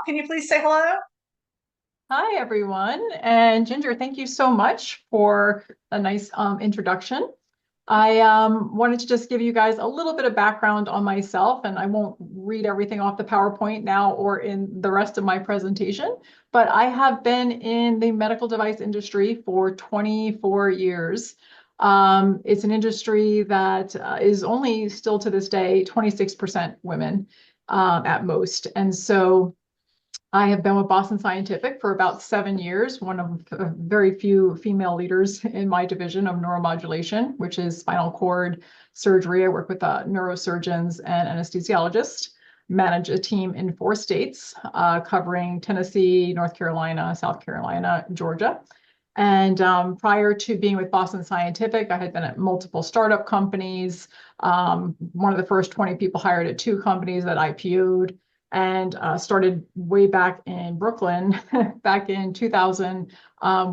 Can you please say hello? Hi, everyone. And Ginger, thank you so much for a nice introduction. I wanted to just give you guys a little bit of background on myself, and I won't read everything off the PowerPoint now or in the rest of my presentation, but I have been in the medical device industry for 24 years. It's an industry that is only still to this day 26% women at most. And so I have been with Boston Scientific for about 7 years, one of very few female leaders in my division of neuromodulation, which is spinal cord surgery. I work with neurosurgeons and anesthesiologists, manage a team in 4 states, covering Tennessee, North Carolina, South Carolina, Georgia. And prior to being with Boston Scientific, I had been at multiple startup companies, one of the first 20 people hired at 2 companies that IPO'd, and started way back in Brooklyn back in 2000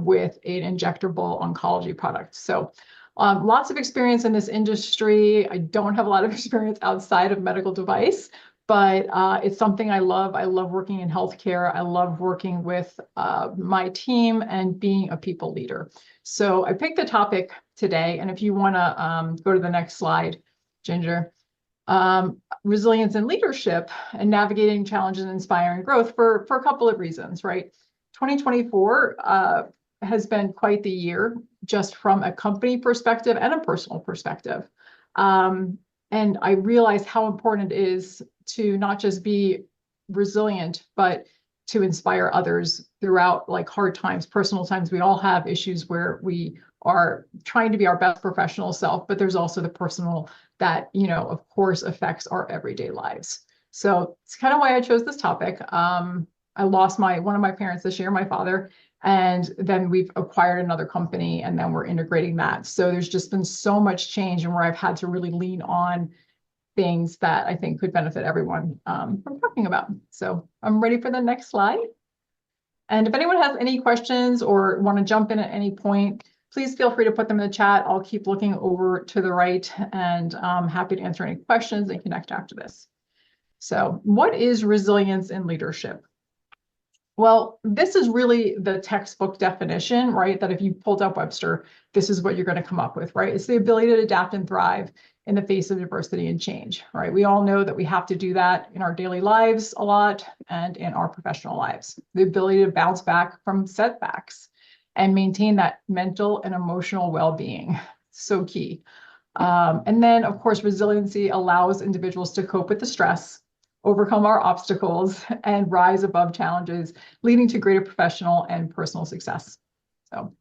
with an injectable oncology product. So lots of experience in this industry. I don't have a lot of experience outside of medical device, but it's something I love. I love working in healthcare. I love working with my team and being a people leader. So I picked the topic today, and if you want to go to the next slide, Ginger. Resilience in leadership and navigating challenges and inspiring growth for a couple of reasons, right? 2024 has been quite the year, just from a company perspective and a personal perspective. And I realize how important it is to not just be resilient, but to inspire others throughout like hard times, personal times. We all have issues where we are trying to be our best professional self, but there's also the personal that, of course, affects our everyday lives. So it's kind of why I chose this topic. I lost one of my parents this year, my father, and then we've acquired another company, and then we're integrating that. So there's just been so much change, and where I've had to really lean on things that I think could benefit everyone from talking about. So I'm ready for the next slide. And if anyone has any questions or want to jump in at any point, please feel free to put them in the chat. I'll keep looking over to the right, and I'm happy to answer any questions and connect after this. So what is resilience in leadership? Well, this is really the textbook definition, right? That if you pulled up Webster, this is what you're going to come up with, right? It's the ability to adapt and thrive in the face of diversity and change, right? We all know that we have to do that in our daily lives a lot and in our professional lives. The ability to bounce back from setbacks and maintain that mental and emotional well-being, so key. And then, of course, resiliency allows individuals to cope with the stress, overcome our obstacles, and rise above challenges, leading to greater professional and personal success. So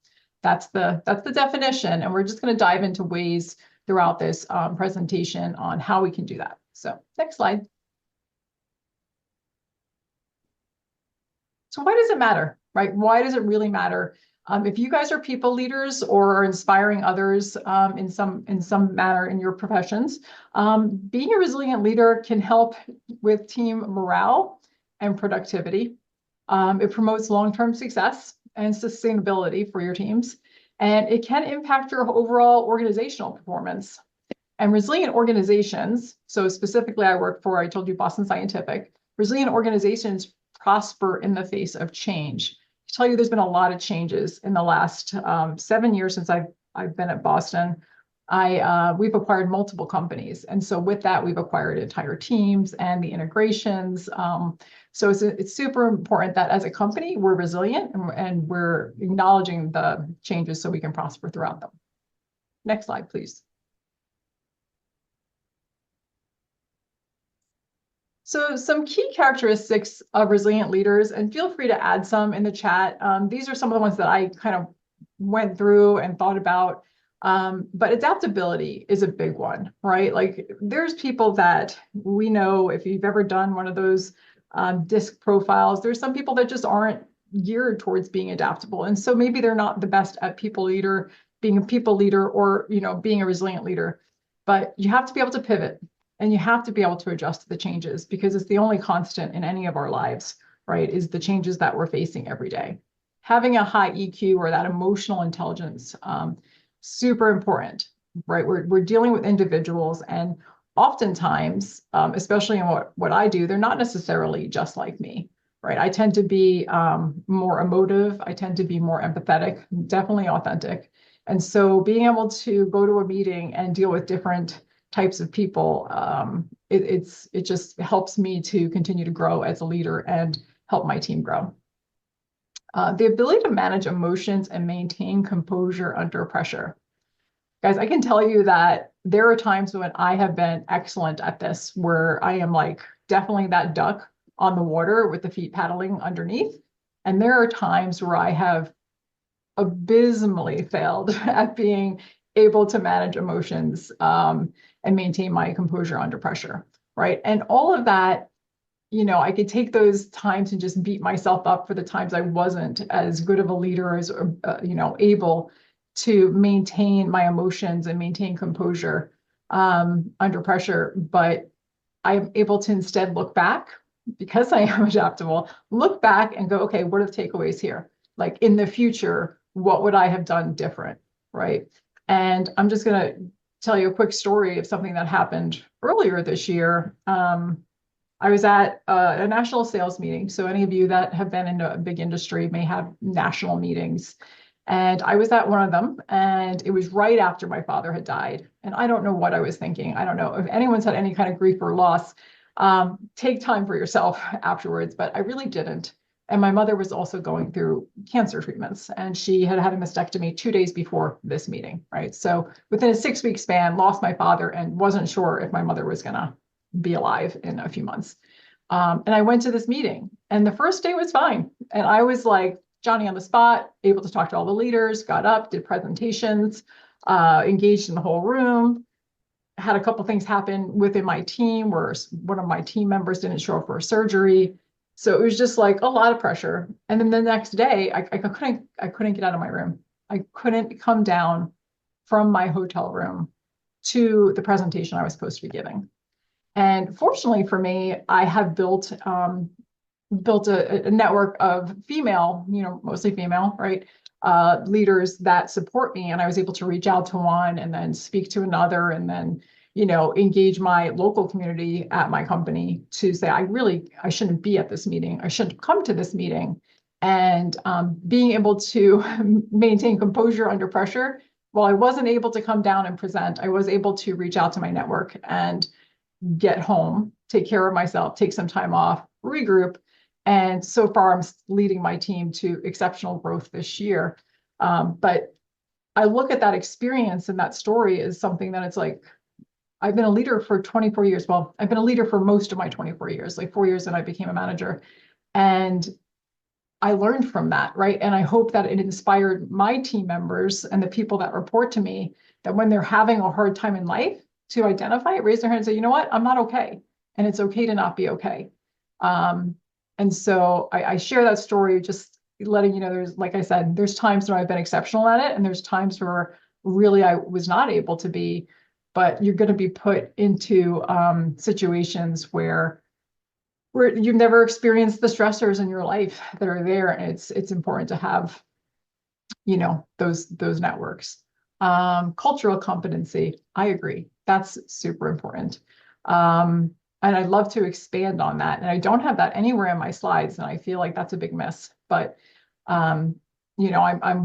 that's the definition, and we're just going to dive into ways throughout this presentation on how we can do that. So next slide. So why does it matter, right? Why does it really matter? If you guys are people leaders or are inspiring others in some manner in your professions, being a resilient leader can help with team morale and productivity. It promotes long-term success and sustainability for your teams, and it can impact your overall organizational performance. And resilient organizations, so specifically I told you Boston Scientific, resilient organizations prosper in the face of change. Tell you there's been a lot of changes in the last 7 years since I've been at Boston. We've acquired multiple companies, and so with that we've acquired entire teams and the integrations. So it's super important that as a company we're resilient and we're acknowledging the changes so we can prosper throughout them. Next slide, please. So some key characteristics of resilient leaders, and feel free to add some in the chat. These are some of the ones that I kind of went through and thought about. But adaptability is a big one, right? Like there's people that we know, if you've ever done one of those DISC profiles, there's some people that just aren't geared towards being adaptable. And so maybe they're not the best at being a people leader or, being a resilient leader, but you have to be able to pivot. And you have to be able to adjust to the changes, because it's the only constant in any of our lives, right? Is the changes that we're facing every day. Having a high EQ or that emotional intelligence, super important, right? We're dealing with individuals, and oftentimes, especially in what I do, they're not necessarily just like me, right? I tend to be more emotive. I tend to be more empathetic, definitely authentic. And so being able to go to a meeting and deal with different types of people, it just helps me to continue to grow as a leader and help my team grow. The ability to manage emotions and maintain composure under pressure. Guys, I can tell you that there are times when I have been excellent at this, where I am like definitely that duck on the water with the feet paddling underneath. And there are times where I have abysmally failed at being able to manage emotions and maintain my composure under pressure, right? And all of that, I could take those times and just beat myself up for the times I wasn't as good of a leader as, able to maintain my emotions and maintain composure under pressure. But I'm able to instead look back, because I am adaptable, look back and go, okay, what are the takeaways here? Like in the future, what would I have done different, right? And I'm just going to tell you a quick story of something that happened earlier this year. I was at a national sales meeting. So any of you that have been in a big industry may have national meetings. And I was at one of them, and it was right after my father had died. And I don't know what I was thinking. I don't know if anyone's had any kind of grief or loss. Take time for yourself afterwards, but I really didn't. And my mother was also going through cancer treatments, and she had had a mastectomy 2 days before this meeting, right? So within a 6-week span, lost my father and wasn't sure if my mother was going to be alive in a few months. And I went to this meeting, and the first day was fine. And I was like Johnny on the spot, able to talk to all the leaders, got up, did presentations, engaged in the whole room. Had a couple things happen within my team where one of my team members didn't show up for surgery. So it was just like a lot of pressure. And then the next day, I couldn't get out of my room. I couldn't come down from my hotel room to the presentation I was supposed to be giving. And fortunately for me, I have built a network of female, mostly female, right, leaders that support me. And I was able to reach out to one and then speak to another, and then, engage my local community at my company to say, I shouldn't be at this meeting. I shouldn't come to this meeting. And being able to maintain composure under pressure, while I wasn't able to come down and present, I was able to reach out to my network and get home, take care of myself, take some time off, regroup. And so far, I'm leading my team to exceptional growth this year. But I look at that experience and that story as something that it's like, I've been a leader for 24 years. Well, I've been a leader for most of my 24 years, like 4 years, and I became a manager. And I learned from that, right? And I hope that it inspired my team members and the people that report to me that when they're having a hard time in life, to identify it, raise their hand and say, you know what, I'm not okay. And it's okay to not be okay. And so I share that story, just letting you know, there's, like I said, there's times where I've been exceptional at it, and there's times where really I was not able to be, but you're going to be put into situations where you've never experienced the stressors in your life that are there. And it's important to have, those networks. Cultural competency, I agree. That's super important. And I'd love to expand on that. And I don't have that anywhere in my slides, and I feel like that's a big miss. But I'm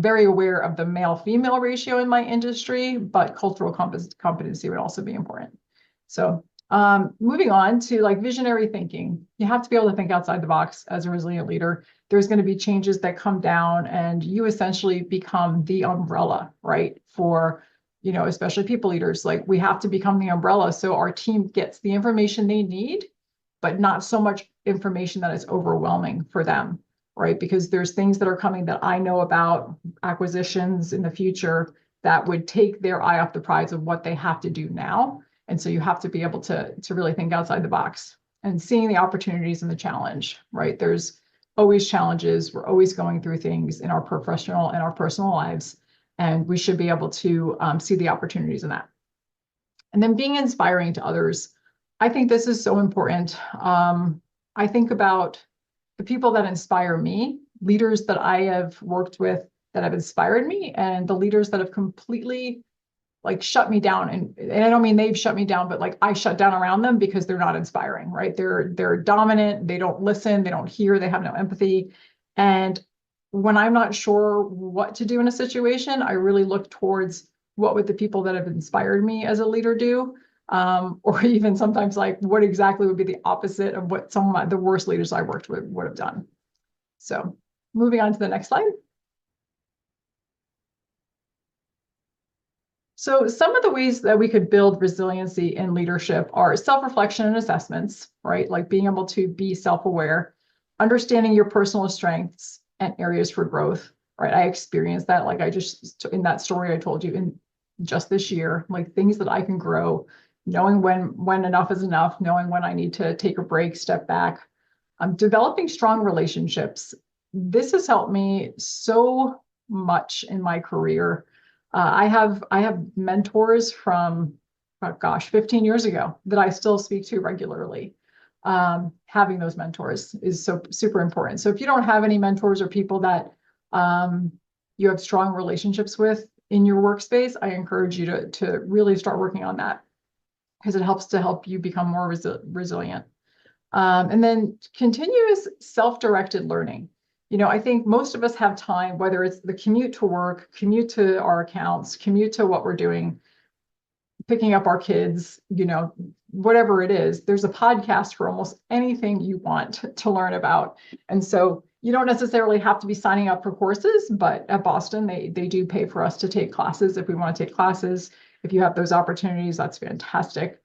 very aware of the male-female ratio in my industry, but cultural competency would also be important. So moving on to like visionary thinking, you have to be able to think outside the box as a resilient leader. There's going to be changes that come down, and you essentially become the umbrella, right? For especially people leaders, like we have to become the umbrella so our team gets the information they need, but not so much information that is overwhelming for them, right? Because there's things that are coming that I know about, acquisitions in the future, that would take their eye off the prize of what they have to do now. And so you have to be able to really think outside the box and seeing the opportunities and the challenge, right? There's always challenges. We're always going through things in our professional and our personal lives. And we should be able to see the opportunities in that. And then being inspiring to others. I think this is so important. I think about the people that inspire me, leaders that I have worked with that have inspired me, and the leaders that have completely like shut me down. And I don't mean they've shut me down, but like I shut down around them because they're not inspiring, right? They're dominant, they don't listen, they don't hear, they have no empathy. And when I'm not sure what to do in a situation, I really look towards what would the people that have inspired me as a leader do? Or even sometimes like what exactly would be the opposite of what some of the worst leaders I worked with would have done. So moving on to the next slide. So some of the ways that we could build resiliency in leadership are self-reflection and assessments, right? Like being able to be self-aware, understanding your personal strengths and areas for growth, right? I experienced that, like I just, in that story I told you in just this year, like things that I can grow, knowing when enough is enough, knowing when I need to take a break, step back. Developing strong relationships. This has helped me so much in my career. I have mentors from, oh gosh, 15 years ago that I still speak to regularly. Having those mentors is so super important. So if you don't have any mentors or people that you have strong relationships with in your workspace, I encourage you to really start working on that because it helps to help you become more resilient. And then continuous self-directed learning. You know, I think most of us have time, whether it's the commute to work, commute to our accounts, commute to what we're doing, picking up our kids, you know, whatever it is, there's a podcast for almost anything you want to learn about. And so you don't necessarily have to be signing up for courses, but at Boston, they do pay for us to take classes if we want to take classes. If you have those opportunities, that's fantastic.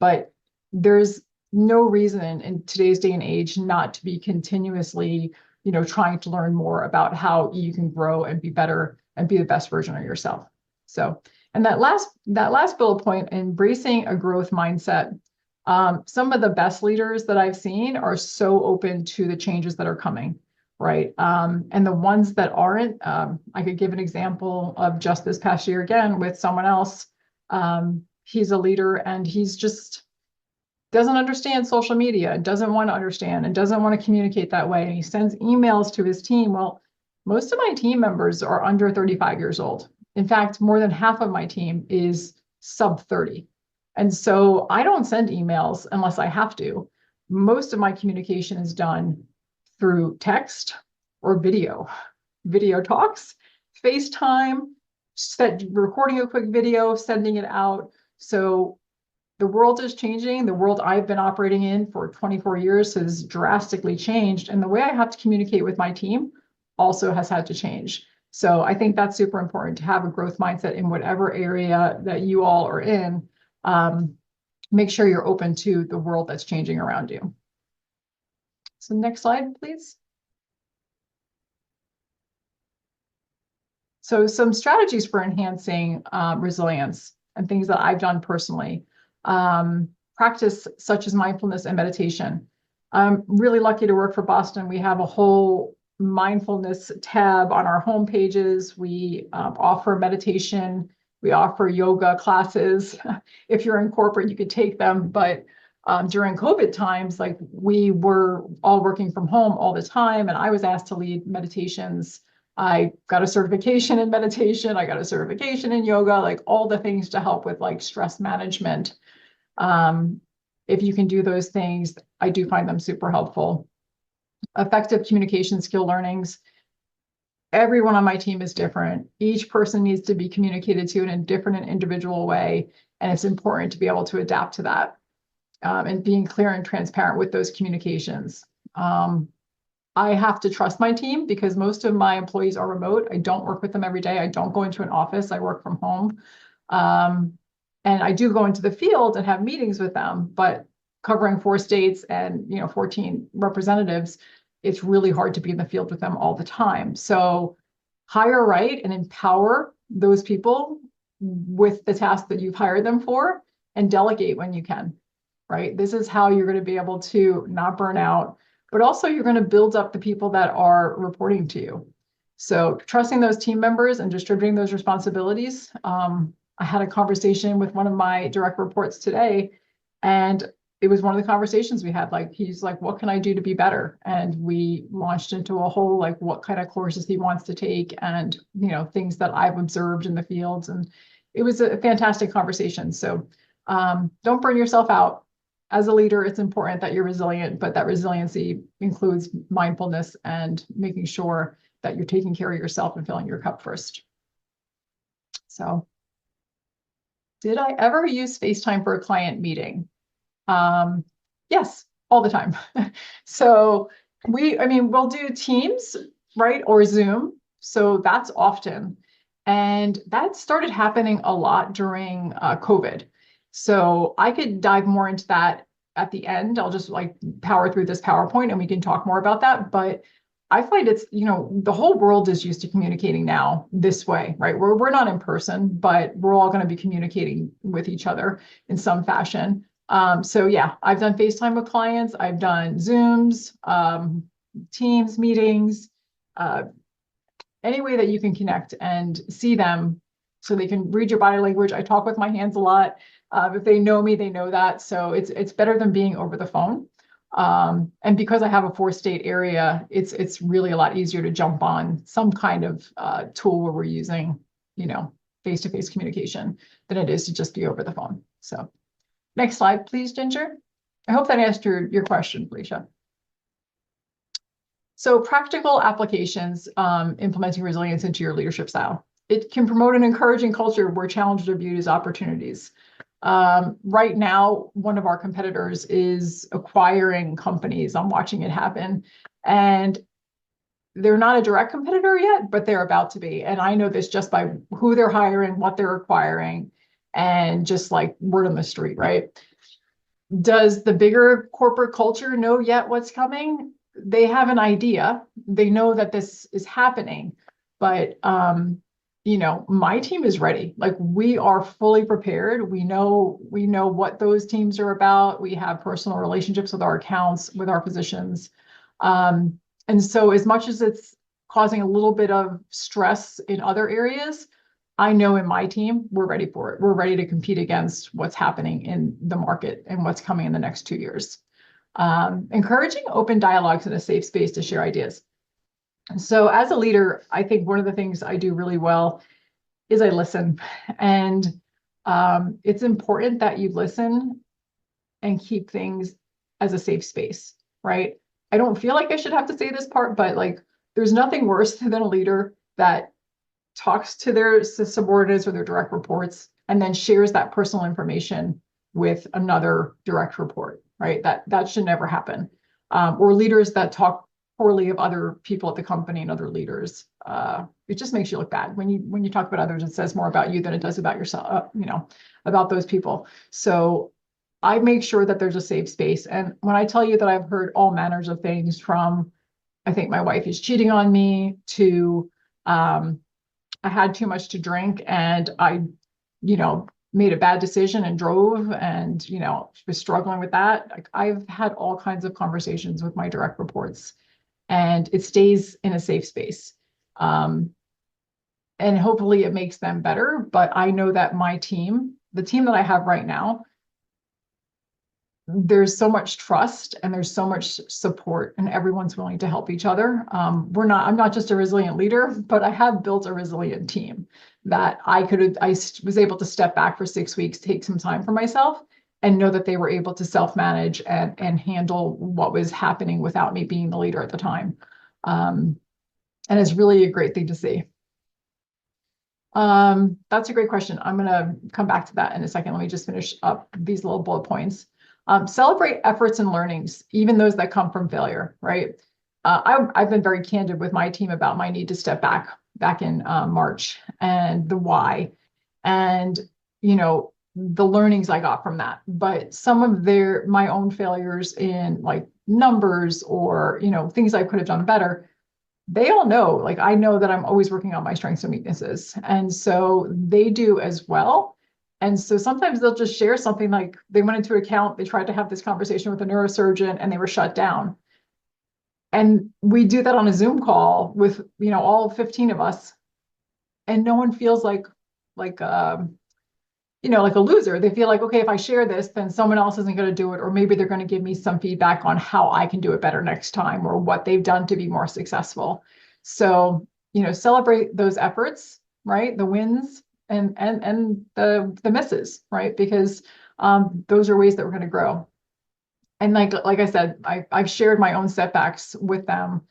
But there's no reason in today's day and age not to be continuously, you know, trying to learn more about how you can grow and be better and be the best version of yourself. So, and that last bullet point, embracing a growth mindset. Some of the best leaders that I've seen are so open to the changes that are coming, right? And the ones that aren't, I could give an example of just this past year again with someone else. He's a leader and he's just doesn't understand social media, doesn't want to understand and doesn't want to communicate that way. And he sends emails to his team. Well, most of my team members are under 35 years old. In fact, more than half of my team is sub 30. And so I don't send emails unless I have to. Most of my communication is done through text or video talks, FaceTime, recording a quick video, sending it out. So the world is changing. The world I've been operating in for 24 years has drastically changed. And the way I have to communicate with my team also has had to change. So I think that's super important to have a growth mindset in whatever area that you all are in. Make sure you're open to the world that's changing around you. So next slide, please. So some strategies for enhancing resilience and things that I've done personally. Practice such as mindfulness and meditation. I'm really lucky to work for Boston. We have a whole mindfulness tab on our home pages. We offer meditation. We offer yoga classes. If you're in corporate, you could take them. But during COVID times, like we were all working from home all the time, and I was asked to lead meditations. I got a certification in meditation. I got a certification in yoga, like all the things to help with like stress management. If you can do those things, I do find them super helpful. Effective communication skill learnings. Everyone on my team is different. Each person needs to be communicated to in a different and individual way. And it's important to be able to adapt to that and being clear and transparent with those communications. I have to trust my team because most of my employees are remote. I don't work with them every day. I don't go into an office. I work from home. And I do go into the field and have meetings with them, but covering 4 states and 14 representatives, it's really hard to be in the field with them all the time. So hire right and empower those people with the task that you've hired them for and delegate when you can, right? This is how you're going to be able to not burn out, but also you're going to build up the people that are reporting to you. So trusting those team members and distributing those responsibilities. I had a conversation with one of my direct reports today, and it was one of the conversations we had. Like, he's like, what can I do to be better? And we launched into a whole, like, what kind of courses he wants to take and, things that I've observed in the fields. And it was a fantastic conversation. So don't burn yourself out. As a leader, it's important that you're resilient, but that resiliency includes mindfulness and making sure that you're taking care of yourself and filling your cup first. So, did I ever use FaceTime for a client meeting? Yes, all the time. So we'll do Teams, right? Or Zoom. So that's often. And that started happening a lot during COVID. So I could dive more into that at the end. I'll just like power through this PowerPoint and we can talk more about that. But I find it's, the whole world is used to communicating now this way, right? We're not in person, but we're all going to be communicating with each other in some fashion. So yeah, I've done FaceTime with clients. I've done Zooms, Teams meetings, any way that you can connect and see them so they can read your body language. I talk with my hands a lot. If they know me, they know that. So it's better than being over the phone. And because I have a 4-state area, it's really a lot easier to jump on some kind of tool where we're using, face-to-face communication than it is to just be over the phone. So next slide, please, Ginger. I hope that answered your question, Felicia. So practical applications, implementing resilience into your leadership style. It can promote an encouraging culture where challenges are viewed as opportunities. Right now, one of our competitors is acquiring companies. I'm watching it happen. And they're not a direct competitor yet, but they're about to be. And I know this just by who they're hiring, what they're acquiring, and just like word on the street, right? Does the bigger corporate culture know yet what's coming? They have an idea. They know that this is happening, but my team is ready. Like we are fully prepared. We know what those teams are about. We have personal relationships with our accounts, with our positions. And so as much as it's causing a little bit of stress in other areas, I know in my team, we're ready for it. We're ready to compete against what's happening in the market and what's coming in the next 2 years. Encouraging open dialogues in a safe space to share ideas. So as a leader, I think one of the things I do really well is I listen. And it's important that you listen and keep things as a safe space, right? I don't feel like I should have to say this part, but like there's nothing worse than a leader that talks to their subordinates or their direct reports and then shares that personal information with another direct report, right? That should never happen. Or leaders that talk poorly of other people at the company and other leaders. It just makes you look bad. When you talk about others, it says more about you than it does about yourself, about those people. So I make sure that there's a safe space. And when I tell you that I've heard all manners of things from, I think my wife is cheating on me, to I had too much to drink and I, made a bad decision and drove and, was struggling with that. Like I've had all kinds of conversations with my direct reports and it stays in a safe space. And hopefully it makes them better. But I know that my team, the team that I have right now, there's so much trust and there's so much support and everyone's willing to help each other. I'm not just a resilient leader, but I have built a resilient team that I was able to step back for 6 weeks, take some time for myself and know that they were able to self-manage and handle what was happening without me being the leader at the time. And it's really a great thing to see. That's a great question. I'm going to come back to that in a second. Let me just finish up these little bullet points. Celebrate efforts and learnings, even those that come from failure, right? I've been very candid with my team about my need to step back in March and the why and, the learnings I got from that. But some of my own failures in like numbers or, things I could have done better, they all know, like I know that I'm always working on my strengths and weaknesses. And so they do as well. And so sometimes they'll just share something like they went into an account, they tried to have this conversation with a neurosurgeon and they were shut down. And we do that on a Zoom call with, all 15 of us. And no one feels like a loser. They feel like, okay, if I share this, then someone else isn't going to do it. Or maybe they're going to give me some feedback on how I can do it better next time or what they've done to be more successful. So, celebrate those efforts, right? The wins. and the misses, right? Because those are ways that we're going to grow. And like I said, I've shared my own setbacks with them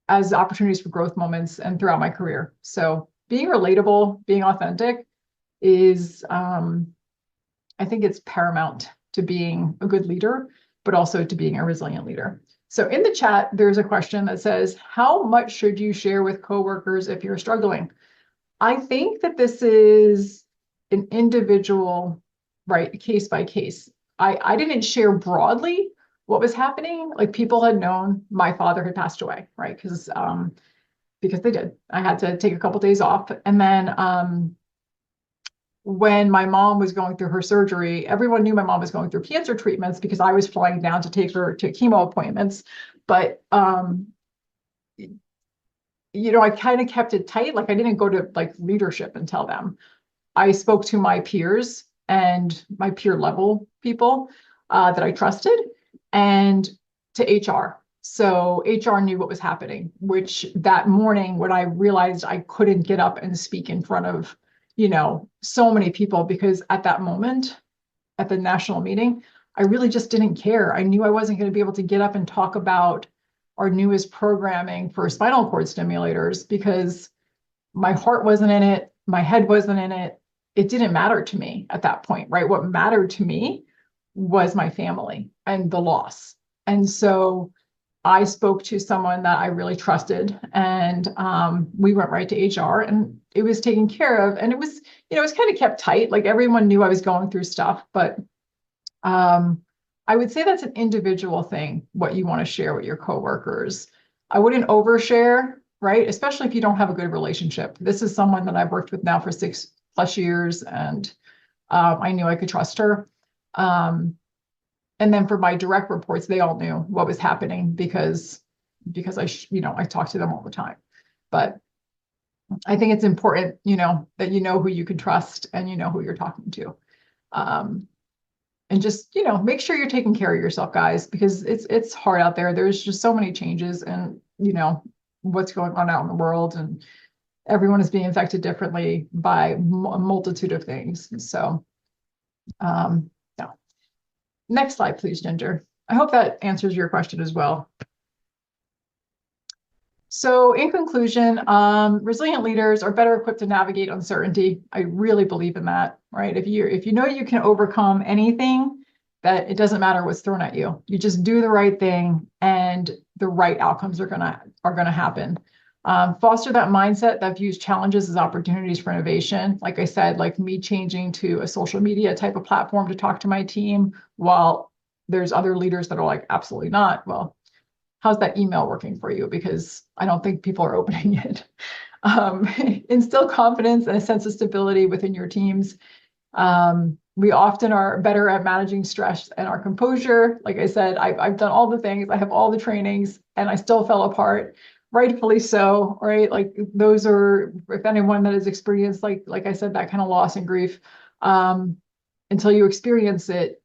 as opportunities for growth moments and throughout my career. So being relatable, being authentic is, I think it's paramount to being a good leader, but also to being a resilient leader. So in the chat, there's a question that says, how much should you share with coworkers if you're struggling? I think that this is an individual, right, case by case. I didn't share broadly what was happening. Like people had known my father had passed away, right? Because they did. I had to take a couple days off. And then when my mom was going through her surgery, everyone knew my mom was going through cancer treatments because I was flying down to take her to chemo appointments. But I kind of kept it tight. Like I didn't go to like leadership and tell them. I spoke to my peers and my peer level people that I trusted, and to HR. So HR knew what was happening, which that morning when I realized I couldn't get up and speak in front of, so many people, because at that moment, at the national meeting, I really just didn't care. I knew I wasn't going to be able to get up and talk about our newest programming for spinal cord stimulators because my heart wasn't in it, my head wasn't in it. It didn't matter to me at that point, right? What mattered to me was my family and the loss. And so I spoke to someone that I really trusted, and we went right to HR, and it was taken care of. And it was kind of kept tight. Like everyone knew I was going through stuff, but I would say that's an individual thing, what you want to share with your coworkers. I wouldn't overshare, right? Especially if you don't have a good relationship. This is someone that I've worked with now for 6+ years, and I knew I could trust her. And then for my direct reports, they all knew what was happening because I talked to them all the time. But I think it's important, that who you can trust and who you're talking to. And just, make sure you're taking care of yourself, guys, because it's hard out there. There's just so many changes and, what's going on out in the world, and everyone is being affected differently by a multitude of things. So, yeah. Next slide, please, Ginger. I hope that answers your question as well. So in conclusion, resilient leaders are better equipped to navigate uncertainty. I really believe in that, right? If you know you can overcome anything, that it doesn't matter what's thrown at you. You just do the right thing, and the right outcomes are gonna happen. Foster that mindset that views challenges as opportunities for innovation. Like I said, like me changing to a social media type of platform to talk to my team, while there's other leaders that are like, absolutely not. Well, how's that email working for you? Because I don't think people are opening it. Instill confidence and a sense of stability within your teams. We often are better at managing stress and our composure. Like I said, I've done all the things, I have all the trainings, and I still fell apart, rightfully so, right? Like those are, if anyone that has experienced, like I said, that kind of loss and grief, until you experience it,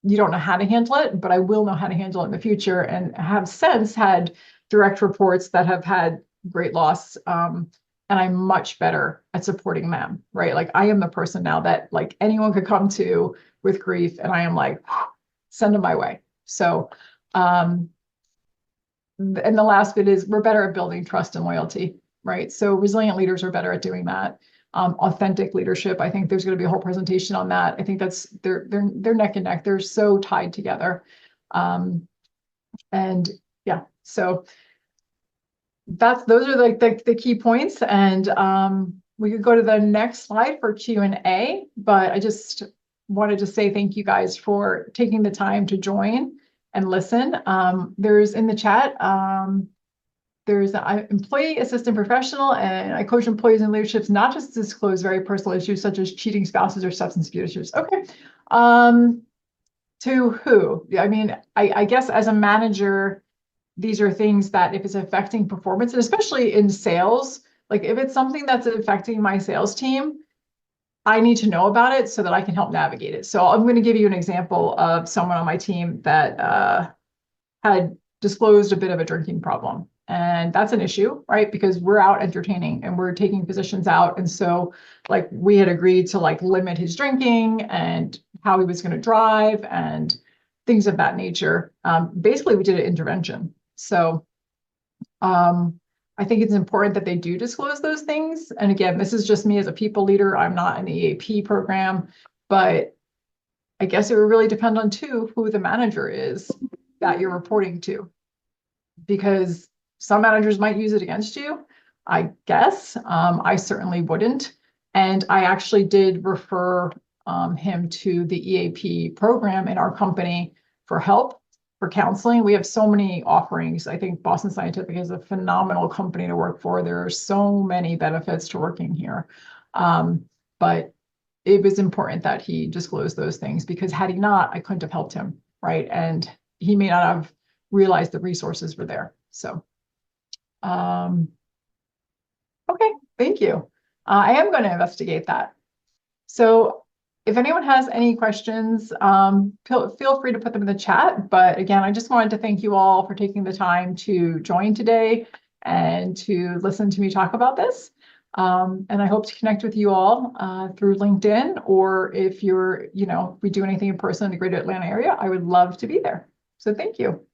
you don't know how to handle it, but I will know how to handle it in the future, and have since had direct reports that have had great loss. And I'm much better at supporting them, right? Like I am the person now that like anyone could come to with grief, and I am like, send them my way. So, and the last bit is we're better at building trust and loyalty, right? So resilient leaders are better at doing that. Authentic leadership, I think there's going to be a whole presentation on that. I think that's they're neck and neck. They're so tied together. And yeah, so those are like the key points. And we could go to the next slide for Q&A, but I just wanted to say thank you guys for taking the time to join and listen. There's in the chat, there's an employee assistant professional, and I coach employees in leaderships, not just to disclose very personal issues such as cheating spouses or substance abuse issues. Okay. To who? I mean, I guess as a manager, these are things that if it's affecting performance, and especially in sales, like if it's something that's affecting my sales team, I need to know about it so that I can help navigate it. So I'm going to give you an example of someone on my team that had disclosed a bit of a drinking problem. And that's an issue, right? Because we're out entertaining and we're taking positions out. And so like we had agreed to like limit his drinking and how he was going to drive and things of that nature. Basically, we did an intervention. So I think it's important that they do disclose those things. And again, this is just me as a people leader. I'm not in the EAP program, but I guess it would really depend on too who the manager is that you're reporting to, because some managers might use it against you, I guess. I certainly wouldn't. And I actually did refer him to the EAP program in our company for help, for counseling. We have so many offerings. I think Boston Scientific is a phenomenal company to work for. There are so many benefits to working here. But it was important that he disclosed those things, because had he not, I couldn't have helped him, right? And he may not have realized the resources were there. So, okay, thank you. I am going to investigate that. So if anyone has any questions, feel free to put them in the chat. But again, I just wanted to thank you all for taking the time to join today and to listen to me talk about this. And I hope to connect with you all through LinkedIn, or if you're, if we do anything in person in the greater Atlanta area, I would love to be there. So thank you.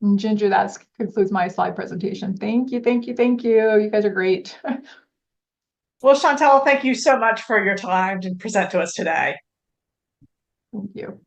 And Ginger, that concludes my slide presentation. Thank you, thank you, thank you. You guys are great. Well, Chantal, thank you so much for your time to present to us today. Thank you.